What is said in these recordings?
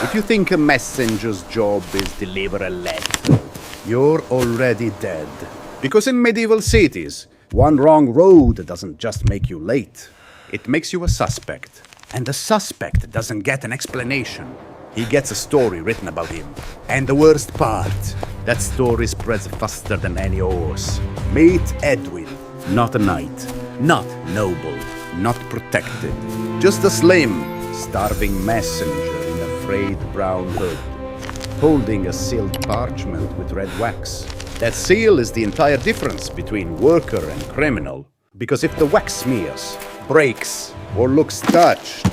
If you think a messenger's job is deliver a letter, you're already dead. Because in medieval cities, one wrong road doesn't just make you late. It makes you a suspect. And the suspect doesn't get an explanation. He gets a story written about him. And the worst part, that story spreads faster than any horse. Meet Edwin. Not a knight. Not noble. Not protected. Just a slim, starving messenger in a frayed brown hood, holding a sealed parchment with red wax. That seal is the entire difference between worker and criminal. Because if the wax smears, breaks, or looks touched,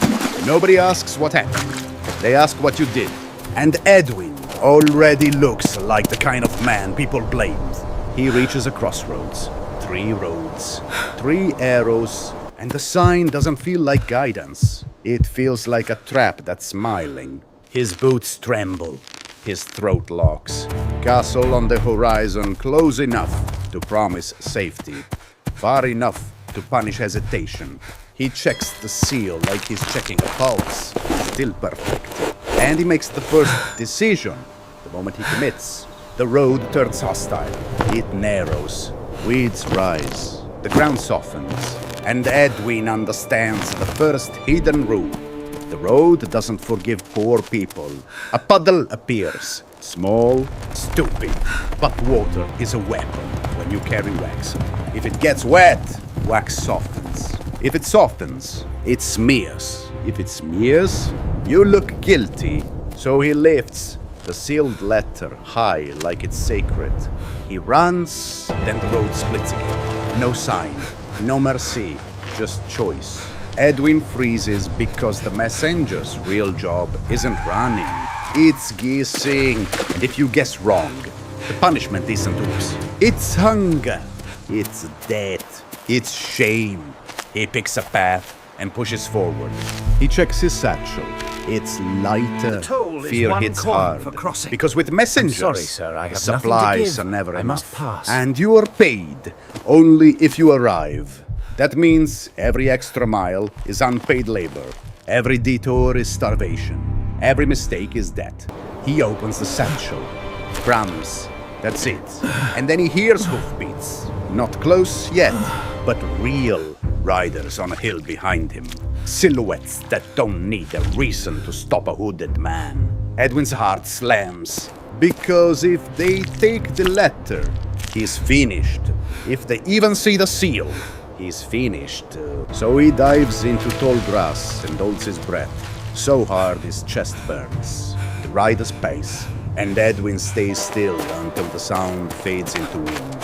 nobody asks what happened. They ask what you did. And Edwin already looks like the kind of man people blamed. He reaches a crossroads. 3 roads, 3 arrows, and the sign doesn't feel like guidance. It feels like a trap that's smiling. His boots tremble. His throat locks. Castle on the horizon, close enough to promise safety. Far enough to punish hesitation. He checks the seal like he's checking a pulse. Still perfect. And he makes the first decision. The moment he commits, the road turns hostile. It narrows. Weeds rise. The ground softens. And Edwin understands the first hidden rule. The road doesn't forgive poor people. A puddle appears. Small, stupid. But water is a weapon when you carry wax. If it gets wet, wax softens. If it softens, it smears. If it smears, you look guilty. So he lifts the sealed letter high like it's sacred. He runs, then the road splits again. No sign, no mercy, just choice. Edwin freezes because the messenger's real job isn't running. It's guessing. And if you guess wrong, the punishment isn't oops. It's hunger. It's death. It's shame. He picks a path and pushes forward. He checks his satchel. It's lighter. Fear hits hard. Because with messengers, sorry, sir, I have supplies nothing to are give. never I enough. must pass. And you are paid only if you arrive. That means every extra mile is unpaid labor. Every detour is starvation. Every mistake is debt. He opens the satchel. Crumbs. That's it. And then he hears hoofbeats. Not close yet, but real riders on a hill behind him. Silhouettes that don't need a reason to stop a hooded man. Edwin's heart slams. Because if they take the letter, he's finished. If they even see the seal, he's finished. So he dives into tall grass and holds his breath. So hard his chest burns. The riders pace, and Edwin stays still until the sound fades into wind.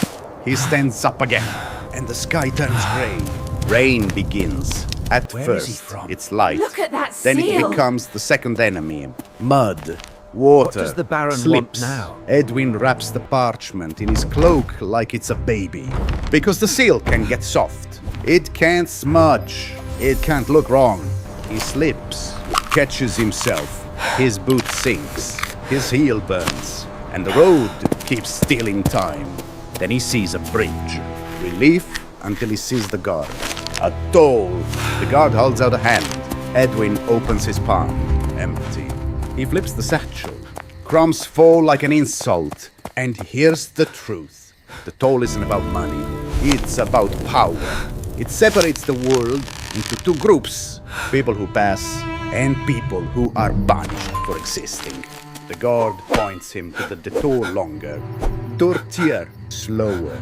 He stands up again, and the sky turns gray. Rain begins. At Where first, is he from? it's light. Look at that Then it seal. becomes the second enemy. Mud. Water. What does the Baron slips. want now? Edwin wraps the parchment in his cloak like it's a baby. Because the seal can get soft. It can't smudge. It can't look wrong. He slips. Catches himself. His boot sinks. His heel burns. And the road keeps stealing time. Then he sees a bridge. Relief until he sees the guard. A toll. The guard holds out a hand. Edwin opens his palm. Empty. He flips the satchel. Crumbs fall like an insult. And here's the truth. The toll isn't about money. It's about power. It separates the world into 2 groups. People who pass and people who are punished for existing. The guard points him to the detour longer. Tortier. Slower.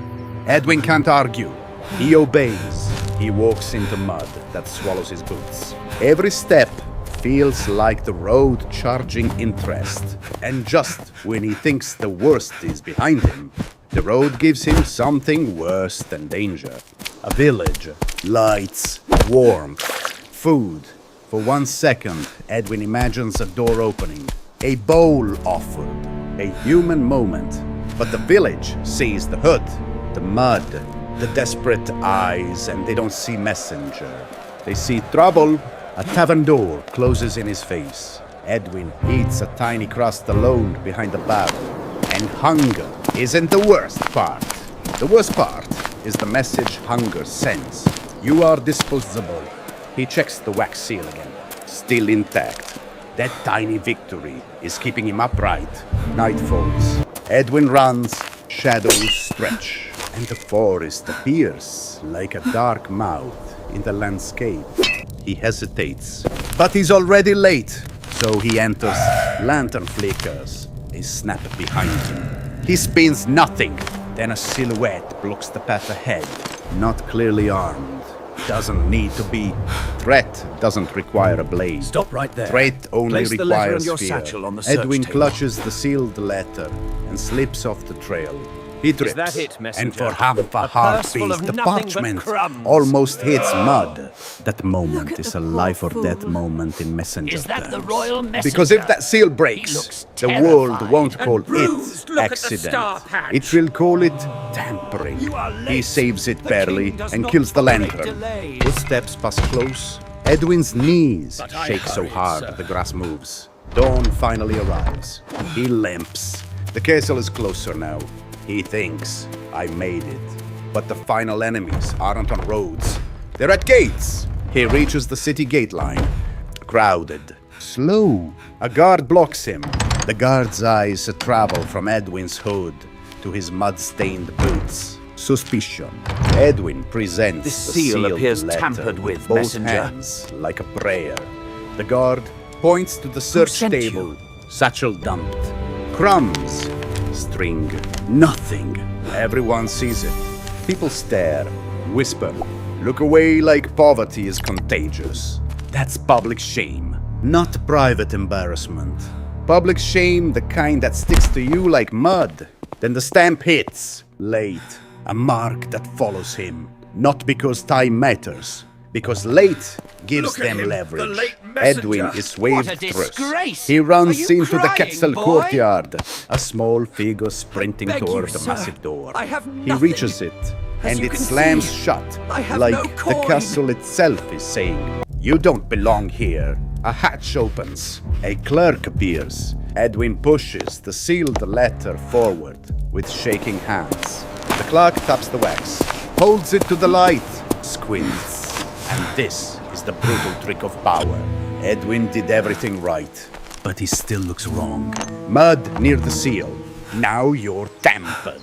Edwin can't argue. He obeys. He walks into mud that swallows his boots. Every step feels like the road charging interest. And just when he thinks the worst is behind him, the road gives him something worse than danger. A village. Lights. Warmth. Food. For 1 second, Edwin imagines a door opening. A bowl offered. A human moment. But the village sees the hood, the mud, the desperate eyes, and they don't see messenger. They see trouble. A tavern door closes in his face. Edwin eats a tiny crust alone behind the bar. And hunger isn't the worst part. The worst part is the message hunger sends. You are disposable. He checks the wax seal again. Still intact. That tiny victory is keeping him upright. Night falls. Edwin runs, shadows stretch, and the forest appears like a dark mouth in the landscape. He hesitates, but he's already late. So he enters, lantern flickers, a snap behind him. He spins nothing, then a silhouette blocks the path ahead. Not clearly armed, doesn't need to be. Threat doesn't require a blade. Stop right there. Threat only Place the letter requires and your fear. satchel on the search Edwin table. clutches the sealed letter and slips off the trail. He trips, that it, messenger? and for half a purse heartbeat, full of the nothing but parchment crumbs. almost hits mud. That moment Look at is the a poor life or fool. death moment in messenger Is that the terms. royal messenger? Because if that seal He breaks, looks the world terrified won't and call bruised. it Look at the accident. star patch. It will call it tampering. You are He late. saves it The barely king does and not kills the tolerate lantern. delays. Footsteps pass close. Edwin's knees But I shake so hurried, hard sir. the grass moves. Dawn finally arrives. He limps. The castle is closer now. He thinks, I made it. But the final enemies aren't on roads. They're at gates. He reaches the city gate line. Crowded. Slow. A guard blocks him. The guard's eyes travel from Edwin's hood to his mud-stained boots. Suspicion. Edwin presents This the seal sealed appears letter tampered with, both messenger. hands like a prayer. The guard points to the search sent table. you? Satchel dumped. Crumbs. String. Nothing. Everyone sees it. People stare, whisper, look away like poverty is contagious. That's public shame, not private embarrassment. Public shame, the kind that sticks to you like mud. Then the stamp hits, late, a mark that follows him. Not because time matters, because late gives Look at them him, leverage. the late messenger. Edwin is What waved a through. disgrace. He runs Are you into the crying, castle boy? courtyard, a small figure sprinting beg you, toward the sir. massive door. I have He nothing. reaches it, As and you it can slams see, shut, I have like no the coin. castle itself is saying, You don't belong here. A hatch opens. A clerk appears. Edwin pushes the sealed letter forward with shaking hands. The clerk taps the wax, holds it to the light, squints. And this is the brutal trick of power. Edwin did everything right, but he still looks wrong. Mud near the seal. Now you're tampered.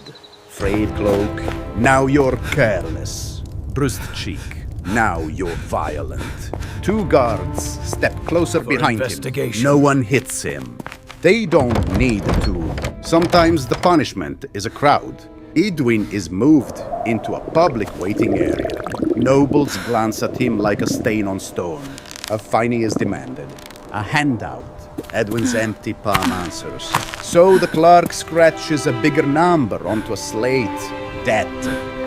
Frayed cloak. Now you're careless. Bruised cheek. Now you're violent. Two guards step closer behind him. investigation. No one hits him. They don't need to. Sometimes the punishment is a crowd. Edwin is moved into a public waiting area. Nobles glance at him like a stain on stone. A fine is demanded. A handout. Edwin's empty palm answers. So the clerk scratches a bigger number onto a slate. Debt.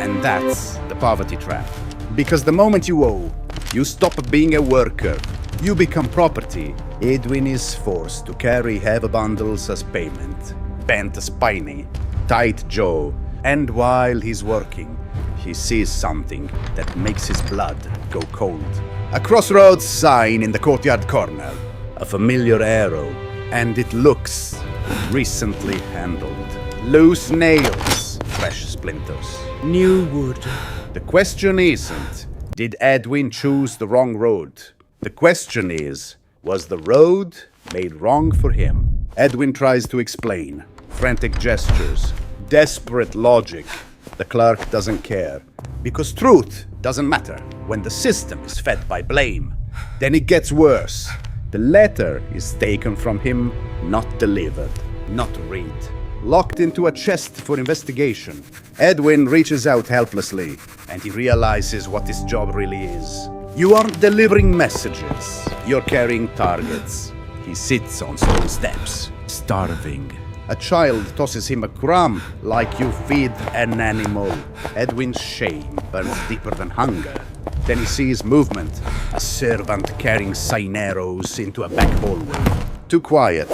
And that's the poverty trap. Because the moment you owe, you stop being a worker. You become property. Edwin is forced to carry heavy bundles as payment. Bent spiny, tight jaw. And while he's working, he sees something that makes his blood go cold. A crossroads sign in the courtyard corner. A familiar arrow. And it looks recently handled. Loose nails, fresh splinters. New wood. The question isn't, did Edwin choose the wrong road? The question is, was the road made wrong for him? Edwin tries to explain. Frantic gestures. Desperate logic. The clerk doesn't care. Because truth doesn't matter when the system is fed by blame. Then it gets worse. The letter is taken from him, not delivered, not read. Locked into a chest for investigation. Edwin reaches out helplessly, and he realizes what his job really is. You aren't delivering messages, you're carrying targets. He sits on stone steps, starving. A child tosses him a crumb like you feed an animal. Edwin's shame burns deeper than hunger. Then he sees movement, a servant carrying sign arrows into a back hallway. Too quiet,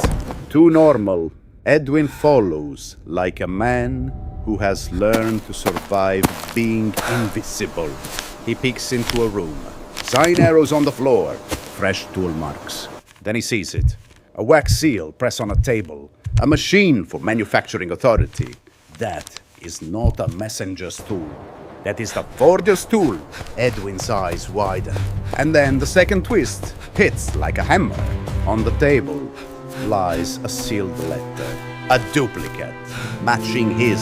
too normal. Edwin follows like a man who has learned to survive being invisible. He peeks into a room. Sign arrows on the floor, fresh tool marks. Then he sees it. A wax seal pressed on a table. A machine for manufacturing authority. That is not a messenger's tool. That is the forger's tool. Edwin's eyes widen. And then the second twist hits like a hammer. On the table lies a sealed letter. A duplicate, matching his,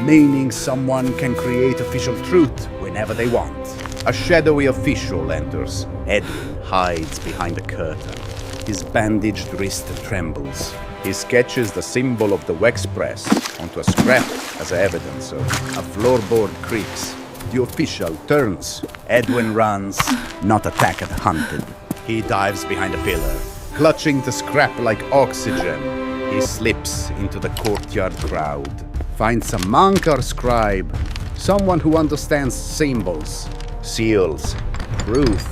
meaning someone can create official truth whenever they want. A shadowy official enters. Edwin hides behind a curtain. His bandaged wrist trembles. He sketches the symbol of the wax press onto a scrap as evidence. A floorboard creaks. The official turns. Edwin runs, not attacked, hunted. He dives behind a pillar, clutching the scrap like oxygen. He slips into the courtyard crowd, finds a monk or scribe, someone who understands symbols, seals, truth.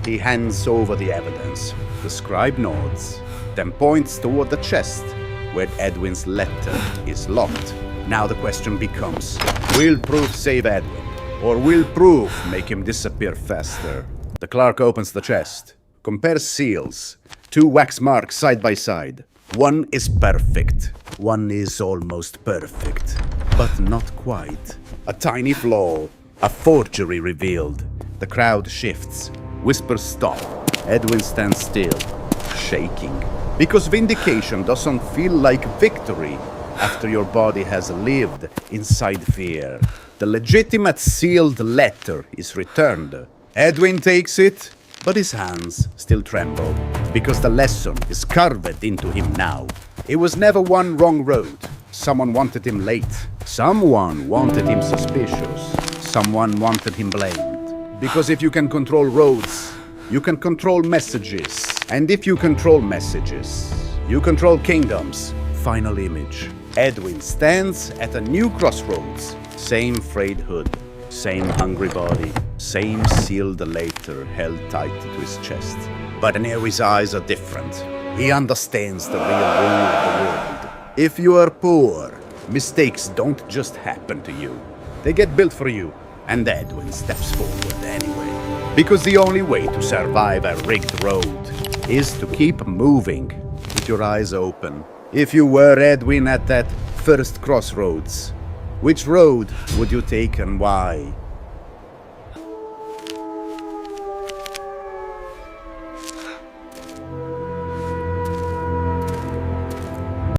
He hands over the evidence. The scribe nods, then points toward the chest, where Edwin's letter is locked. Now the question becomes, will proof save Edwin, or will proof make him disappear faster? The clerk opens the chest, compares seals, 2 wax marks side by side. One is perfect, one is almost perfect, but not quite. A tiny flaw, a forgery revealed. The crowd shifts, whispers stop. Edwin stands still, shaking. Because vindication doesn't feel like victory after your body has lived inside fear. The legitimate sealed letter is returned. Edwin takes it, but his hands still tremble, because the lesson is carved into him now. It was never one wrong road. Someone wanted him late. Someone wanted him suspicious. Someone wanted him blamed. Because if you can control roads, you can control messages. And if you control messages, you control kingdoms. Final image. Edwin stands at a new crossroads. Same frayed hood. Same hungry body, same sealed letter held tight to his chest. But now his eyes are different. He understands the real rule of the world. If you are poor, mistakes don't just happen to you. They get built for you, and Edwin steps forward anyway. Because the only way to survive a rigged road is to keep moving with your eyes open. If you were Edwin at that first crossroads, which road would you take and why?